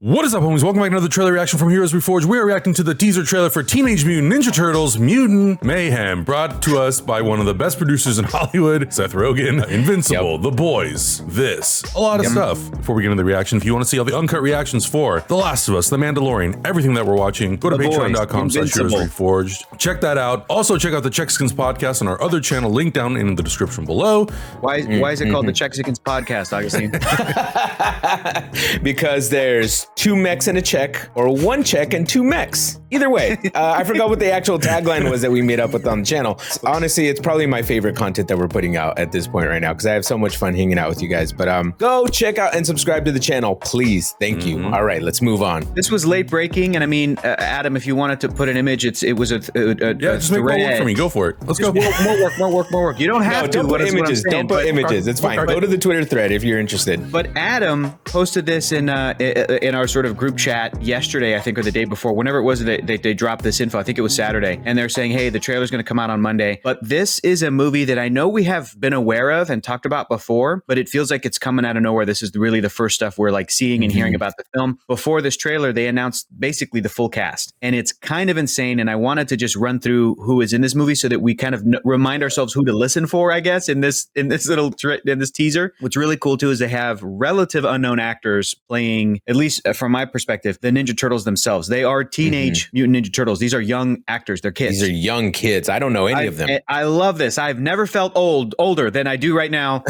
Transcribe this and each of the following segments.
What is up, homies? Welcome back to another trailer reaction from Heroes Reforged. We are reacting to the teaser trailer for Teenage Mutant Ninja Turtles Mutant Mayhem, brought to us by one of the best producers in Hollywood, Seth Rogen. Invincible, The Boys, this, a lot of stuff. Before we get into the reaction, if you want to see all the uncut reactions for The Last of Us, The Mandalorian, everything that we're watching, go to patreon.com/heroesreforged. Check that out. Also, check out the Chexicans podcast on our other channel, link down in the description below. Why is it called the Chexicans podcast, Augustine? Because there's two mechs and a Czech, or one Czech and two mechs. Either way, I forgot what the actual tagline was that we made up with on the channel. Honestly, it's probably my favorite content that we're putting out at this point right now because I have so much fun hanging out with you guys. But go check out and subscribe to the channel, please. Thank you. All right, let's move on. This was late breaking, and I mean, Adam, if you wanted to put an image, it was a just make more work for me. Go for it. Let's go. More work. You don't have to. Don't put images. Don't put images. It's fine. Go to the Twitter thread if you're interested. But Adam posted this in our sort of group chat yesterday, I think, or the day before, whenever it was that they dropped this info. I think it was Saturday, and they're saying, hey, the trailer's going to come out on Monday. But this is a movie that I know we have been aware of and talked about before, but it feels like it's coming out of nowhere. This is really the first stuff we're like seeing and hearing about the film. Before this trailer, they announced basically the full cast, and it's kind of insane. And I wanted to just run through who is in this movie so that we kind of remind ourselves who to listen for, I guess, in this teaser. What's really cool too is they have relative unknown actors playing, at least from my perspective, the Ninja Turtles themselves. They are Teenage Mutant Ninja Turtles. These are young actors. They're kids. These are young kids. I don't know any of them. I love this. I've never felt older than I do right now,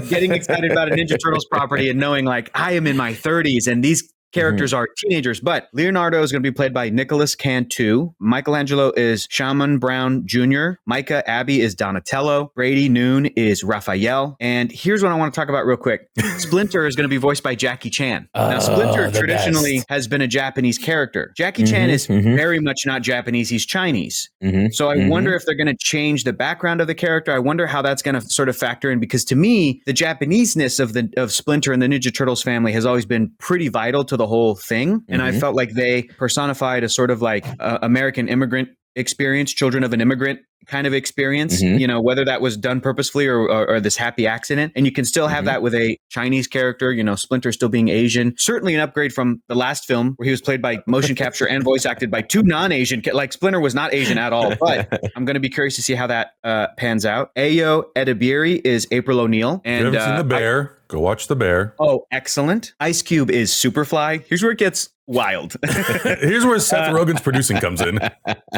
getting excited about a Ninja Turtles property and knowing like I am in my 30s and these characters are teenagers. But Leonardo is going to be played by Nicholas Cantu. Michelangelo is Shaman Brown Jr. Micah Abbey is Donatello. Brady Noon is Raphael. And here's what I want to talk about real quick. Splinter is going to be voiced by Jackie Chan. Now, Splinter traditionally has been a Japanese character. Jackie Chan is very much not Japanese. He's Chinese. So I wonder if they're going to change the background of the character. I wonder how that's going to sort of factor in, because to me, the Japanese-ness of Splinter and the Ninja Turtles family has always been pretty vital to the whole thing. And I felt like they personified a sort of like American immigrant experience, children of an immigrant kind of experience, you know, whether that was done purposefully or this happy accident. And you can still have that with a Chinese character, you know, Splinter still being Asian. Certainly an upgrade from the last film where he was played by motion capture and voice acted by two non-Asian, like Splinter was not Asian at all. But I'm going to be curious to see how that pans out. Ayo Edebiri is April O'Neil. And if you haven't seen The Bear, go watch The Bear. Oh, excellent. Ice Cube is Superfly. Here's where it gets wild. Here's where Seth Rogen's producing comes in.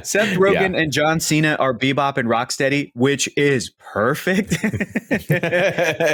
Seth Rogen and John Cena are Bebop and Rocksteady, which is perfect.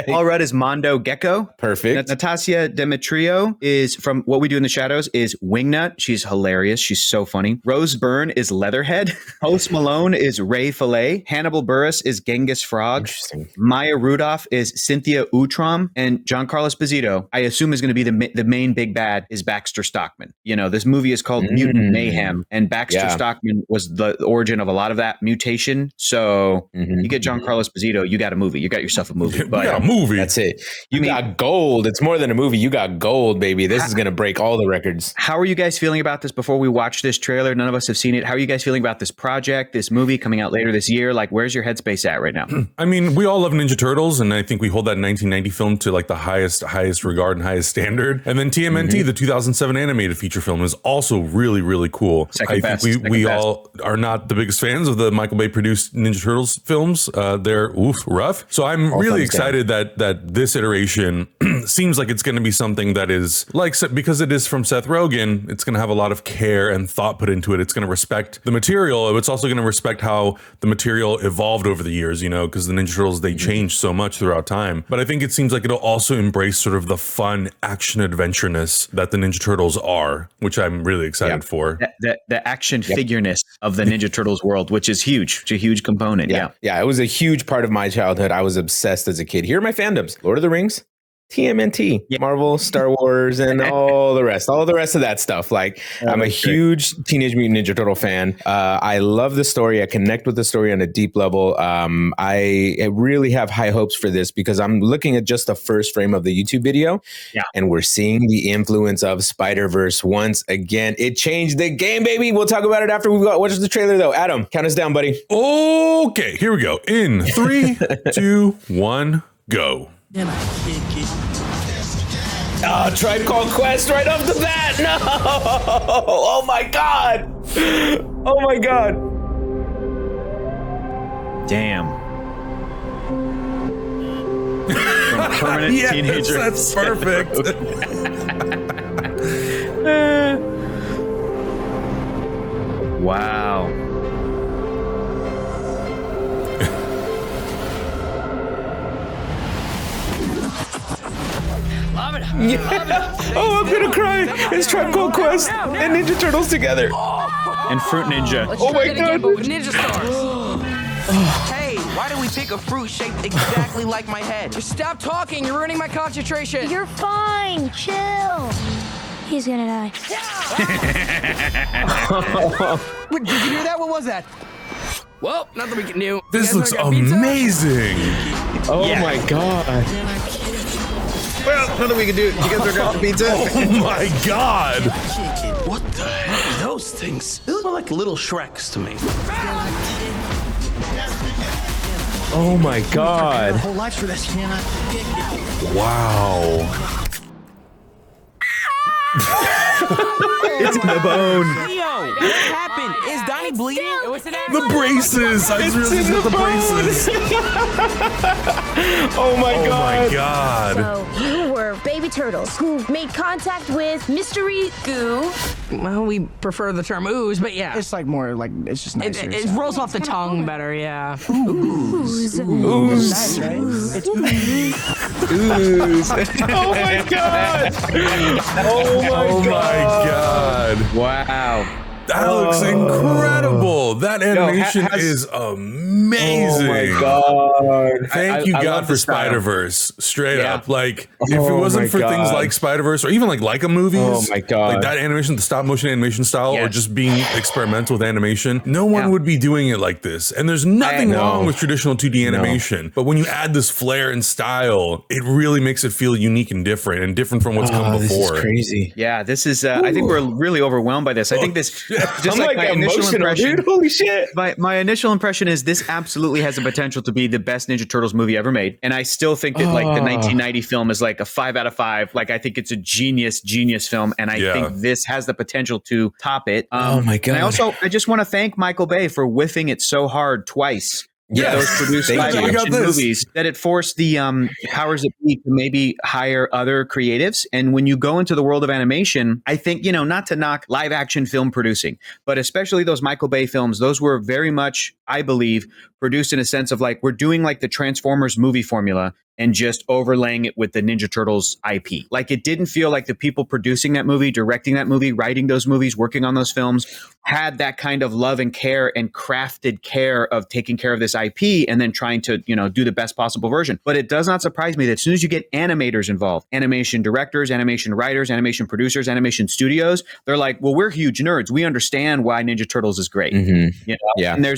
Paul Rudd is Mondo Gecko. Perfect. Natasha Demetrio is from What We Do in the Shadows is Wingnut. She's hilarious. She's so funny. Rose Byrne is Leatherhead. Post Malone is Ray Fillet. Hannibal Buress is Genghis Frog. Interesting. Maya Rudolph is Cynthia Utrom. And Giancarlo Esposito, I assume, is going to be the main big bad, is Baxter Stockman. You know, this movie is called Mutant Mayhem, and Baxter Stockman was the origin of a lot of that mutation. So you get Giancarlo Esposito, you got a movie. You got yourself a movie. But, you got a movie. That's it. You got gold. It's more than a movie. You got gold, baby. This is going to break all the records. How are you guys feeling about this before we watch this trailer? None of us have seen it. How are you guys feeling about this project, this movie coming out later this year? Like, where's your headspace at right now? I mean, we all love Ninja Turtles, and I think we hold that 1990 film to like the highest regard and highest standard. And then TMNT, the 2007 animated feature film, is also really, really cool. I think we all are not the biggest fans of the Michael Bay produced Ninja Turtles films. They're rough. So I'm really excited that this iteration seems like it's going to be something that is like, because it is from Seth Rogen, it's going to have a lot of care and thought put into it. It's going to respect the material. It's also going to respect how the material evolved over the years, you know, because the Ninja Turtles, they changed so much throughout time. But I think it seems like it'll also embrace sort of the fun action adventureness that the Ninja Turtles are, which I'm really excited for. The action figureness of the Ninja Turtles world, which is huge. It's a huge component. Yeah, it was a huge part of my childhood. I was obsessed as a kid. Here are my fandoms: Lord of the Rings, TMNT, Marvel, Star Wars, and all the rest of that stuff. Like, I'm a huge Teenage Mutant Ninja Turtle fan. I love the story. I connect with the story on a deep level. I really have high hopes for this because I'm looking at just the first frame of the YouTube video, and we're seeing the influence of Spider-Verse once again. It changed the game, baby. We'll talk about it after we've watched the trailer, though. Adam, count us down, buddy. Okay, here we go. In 3, 2, 1, go. Then I kick it. Tribe Called Quest right off the bat. No. Oh my God. Oh my God. Damn. From permanent teenager. That's perfect. Wow. Oh, I'm gonna cry. It's Tribe Called Quest and Ninja Turtles together. And Fruit Ninja. Oh my God. Ninja stars. Hey, why do we pick a fruit shaped exactly like my head? Just stop talking. You're ruining my concentration. You're fine. Chill. He's gonna die. Wait, did you hear that? What was that? Well, nothing we can do. This You looks guys wanna get pizza? amazing. Oh my God. Well, nothing we can do. You guys are going to pizza? Oh my God. What the heck are those things? They look like little Shreks to me. Oh my God. Whole life for this. Wow. It's in the bone. Leo, what happened? Is Donnie bleeding? What's it The braces. I just realized he's got the braces. Oh my Oh God. my God. So you were baby turtles who made contact with mystery goo. Well, we prefer the term ooze, but yeah. It's like more like it's just nicer. It rolls off the tongue better, yeah. Ooze. Nice, right? It's ooze. Ooze. Oh my God. Oh my God. Wow. That looks incredible. That animation has- is amazing. Oh my God. Thank you, I God, love for the style. Spider-Verse. Straight Yeah. up. Like, if it Oh wasn't my for things God. like Spider-Verse or even like Leica movies, Oh my God. like that animation, the stop motion animation style, or Yes. just being experimental with animation, no one would be doing it like this. And there's nothing know. wrong with traditional 2D animation. But when you add this flair and style, it really makes it feel unique and different from what's come This is before. crazy. Yeah, this is. I think we're really overwhelmed by this. I think this. Just I'm like my initial emotional, impression. dude. Holy shit. My initial impression is this absolutely has the potential to be the best Ninja Turtles movie ever made, and I still think that like the 1990 film is like a 5 out of 5. Like I think it's a genius film, and I think this has the potential to top it. Oh my And God. I just want to thank Michael Bay for whiffing it so hard twice. Yes. Those produced Thank live you. We got action this. movies that it forced the powers that be to maybe hire other creatives. And when you go into the world of animation, I think, not to knock live action film producing, but especially those Michael Bay films, those were very much, I believe, produced in a sense of like, we're doing like the Transformers movie formula and just overlaying it with the Ninja Turtles IP. Like it didn't feel like the people producing that movie, directing that movie, writing those movies, working on those films had that kind of love and care and crafted care of taking care of this IP and then trying to, do the best possible version. But it does not surprise me that as soon as you get animators involved, animation directors, animation writers, animation producers, animation studios, they're like, well, we're huge nerds. We understand why Ninja Turtles is great. Yeah. And there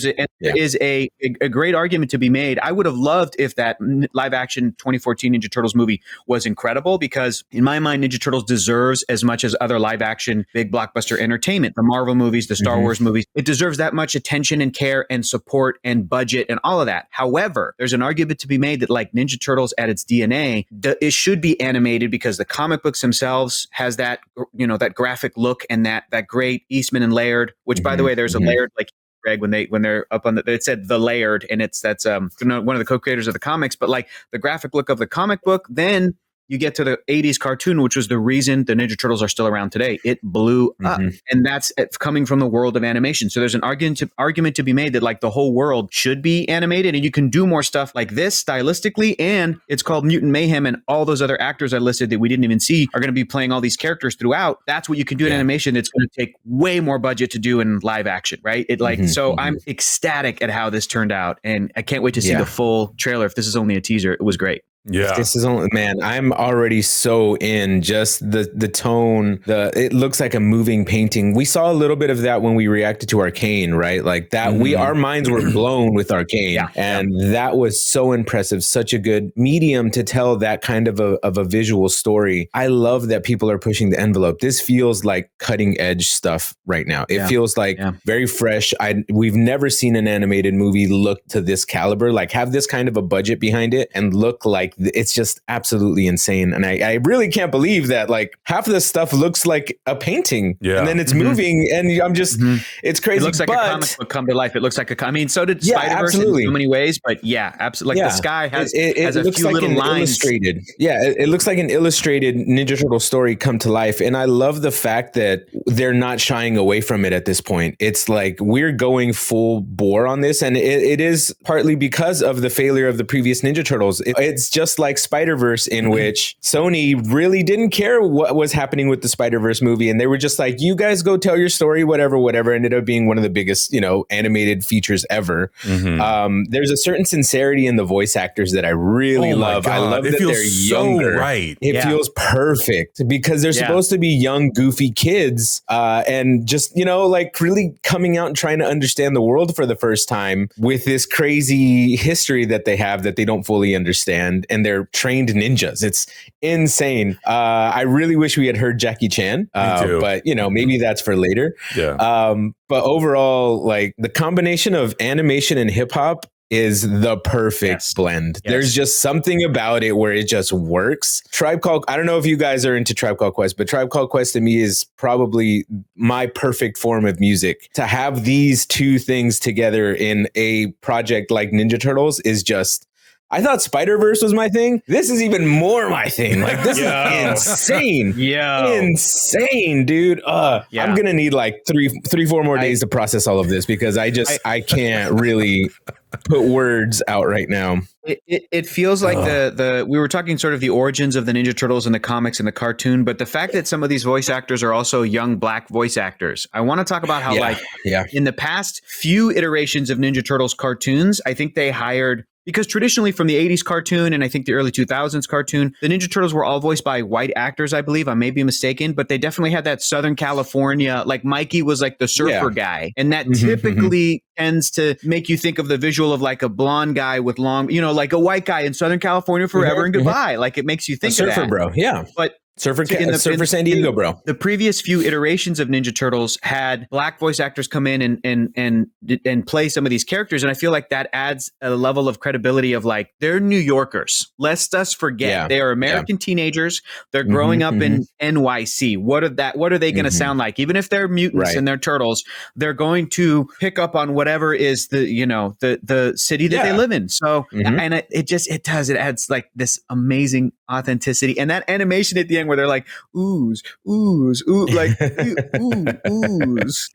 is a great argument to be made. I would have loved if that live action 2014 Ninja Turtles movie was incredible, because in my mind, Ninja Turtles deserves as much as other live action big blockbuster entertainment, the Marvel movies, the Star Wars movies. It deserves that much attention and care and support and budget and all of that. However, there's an argument to be made that like Ninja Turtles at its DNA, it should be animated because the comic books themselves has that, that graphic look and that great Eastman and Laird, which by the way, there's a Laird like Greg, when they're up on it said the Laird, and that's one of the co-creators of the comics, but like the graphic look of the comic book, then you get to the 80s cartoon, which was the reason the Ninja Turtles are still around today. It blew up. And that's coming from the world of animation. So there's an argument to be made that like the whole world should be animated, and you can do more stuff like this stylistically. And it's called Mutant Mayhem, and all those other actors I listed that we didn't even see are going to be playing all these characters throughout. That's what you can do in animation. It's going to take way more budget to do in live action, right? So I'm ecstatic at how this turned out, and I can't wait to see the full trailer. If this is only a teaser, it was great. Yeah. This is only, man, I'm already so in just the tone, it looks like a moving painting. We saw a little bit of that when we reacted to Arcane, right? Like that our minds were blown with Arcane. And that was so impressive. Such a good medium to tell that kind of a visual story. I love that people are pushing the envelope. This feels like cutting edge stuff right now. It feels like very fresh. We've never seen an animated movie look to this caliber, like have this kind of a budget behind it and look like like it's just absolutely insane. And I really can't believe that like half of this stuff looks like a painting and then it's moving and I'm just, it's crazy. It looks like a comic book come to life. It looks like I mean, so did Spider-Verse in so many ways, but yeah, absolutely. Like the sky has a looks few like little an lines. Illustrated. Yeah, it looks like an illustrated Ninja Turtle story come to life. And I love the fact that they're not shying away from it at this point. It's like we're going full bore on this. And it is partly because of the failure of the previous Ninja Turtles. It's just like Spider-Verse in which Sony really didn't care what was happening with the Spider-Verse movie. And they were just like, you guys go tell your story, whatever, ended up being one of the biggest, animated features ever. There's a certain sincerity in the voice actors that I really love. God. I love that they're younger. Right. It feels perfect because they're supposed to be young, goofy kids and just, like really coming out and trying to understand the world for the first time with this crazy history that they have that they don't fully understand. And they're trained ninjas. It's insane. I really wish we had heard Jackie Chan, but maybe that's for later. Yeah. But overall, like the combination of animation and hip hop is the perfect blend. There's just something about it where it just works. I don't know if you guys are into Tribe Called Quest, but Tribe Called Quest to me is probably my perfect form of music. To have these two things together in a project like Ninja Turtles is just, I thought Spider-Verse was my thing. This is even more my thing. Like this is insane. Insane, dude. I'm going to need like three, 4 more days to process all of this because I can't really put words out right now. It feels like we were talking sort of the origins of the Ninja Turtles in the comics and the cartoon, but the fact that some of these voice actors are also young black voice actors. I want to talk about how in the past few iterations of Ninja Turtles cartoons, I think they hired, because traditionally from the 80s cartoon and I think the early 2000s cartoon, the Ninja Turtles were all voiced by white actors, I believe. I may be mistaken, but they definitely had that Southern California, like Mikey was like the surfer guy. And that typically tends to make you think of the visual of like a blonde guy with long, like a white guy in Southern California forever and goodbye. Like it makes you think of that. Surfer bro. Yeah. But Surfer San Diego, bro. The previous few iterations of Ninja Turtles had black voice actors come in and play some of these characters, and I feel like that adds a level of credibility of like they're New Yorkers. Lest us forget they are American teenagers. They're growing up in NYC. What are they going to sound like? Even if they're mutants and they're turtles, they're going to pick up on whatever is the city that they live in. So and it adds like this amazing authenticity, and that animation at the end where they're like ooze, like ooze.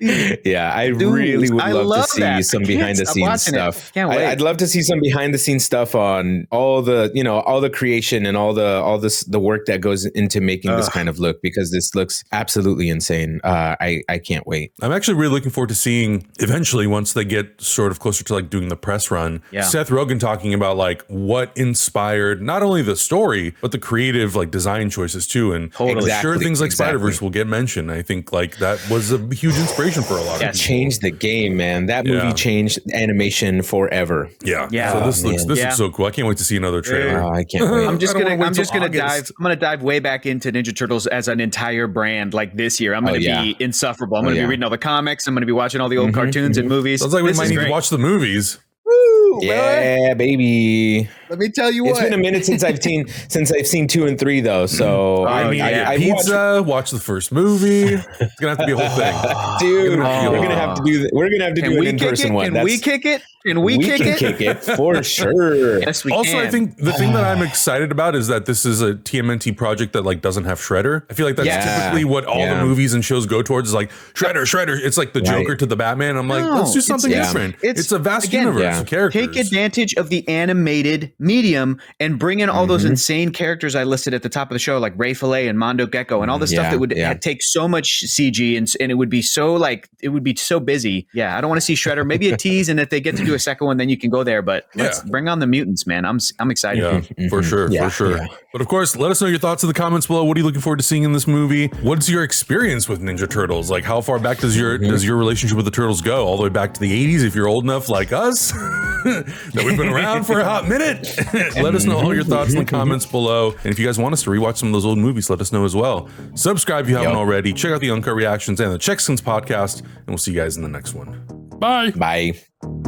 Yeah, I really would love to see some behind the scenes stuff. Can't wait. I'd love to see some behind the scenes stuff on all the creation and all the work that goes into making this kind of look, because this looks absolutely insane. I can't wait. I'm actually really looking forward to seeing eventually, once they get sort of closer to like doing the press run, Seth Rogen talking about like what inspired not only the story but the creative like design choices too. And I'm sure things like Spider-Verse will get mentioned. I think like that was a huge inspiration for a lot of people. Changed the game, man. That movie changed animation forever. Yeah. So this looks so cool. I can't wait to see another trailer. I can't wait. I'm just gonna dive way back into Ninja Turtles as an entire brand like this year. I'm gonna be insufferable. I'm gonna be reading all the comics. I'm gonna be watching all the old cartoons and movies. Sounds like we might need to watch the movies. Woo, yeah, baby. Let me tell you what. It's been a minute since I've seen 2 and 3 though. So I pizza. Watch the first movie. It's gonna have to be a whole thing, dude. We're gonna have to do. We're gonna have to do an in-person one. Can we kick it? Can we kick it for sure? Yes, we also, can. I think the thing that I'm excited about is that this is a TMNT project that like doesn't have Shredder. I feel like that's typically what all the movies and shows go towards, is like Shredder. It's like the Joker to the Batman. I'm like, let's do something different. It's a vast universe of characters. Take advantage of the animated medium and bring in all those insane characters I listed at the top of the show, like Ray Fillet and Mondo Gecko and all the stuff that would take so much CG and it would be so busy. Yeah, I don't want to see Shredder. Maybe a tease, and if they get to do a second one, then you can go there. But let's bring on the mutants, man. I'm excited. Yeah, for sure. Yeah. But of course, let us know your thoughts in the comments below. What are you looking forward to seeing in this movie? What's your experience with Ninja Turtles? Like, how far back does your relationship with the Turtles go? All the way back to the 80s, if you're old enough like us, that we've been around for a hot minute. Let us know all your thoughts in the comments below. And if you guys want us to rewatch some of those old movies, let us know as well. Subscribe if you haven't already. Check out the Uncut Reactions and the Checkskins podcast, and we'll see you guys in the next one. Bye. Bye.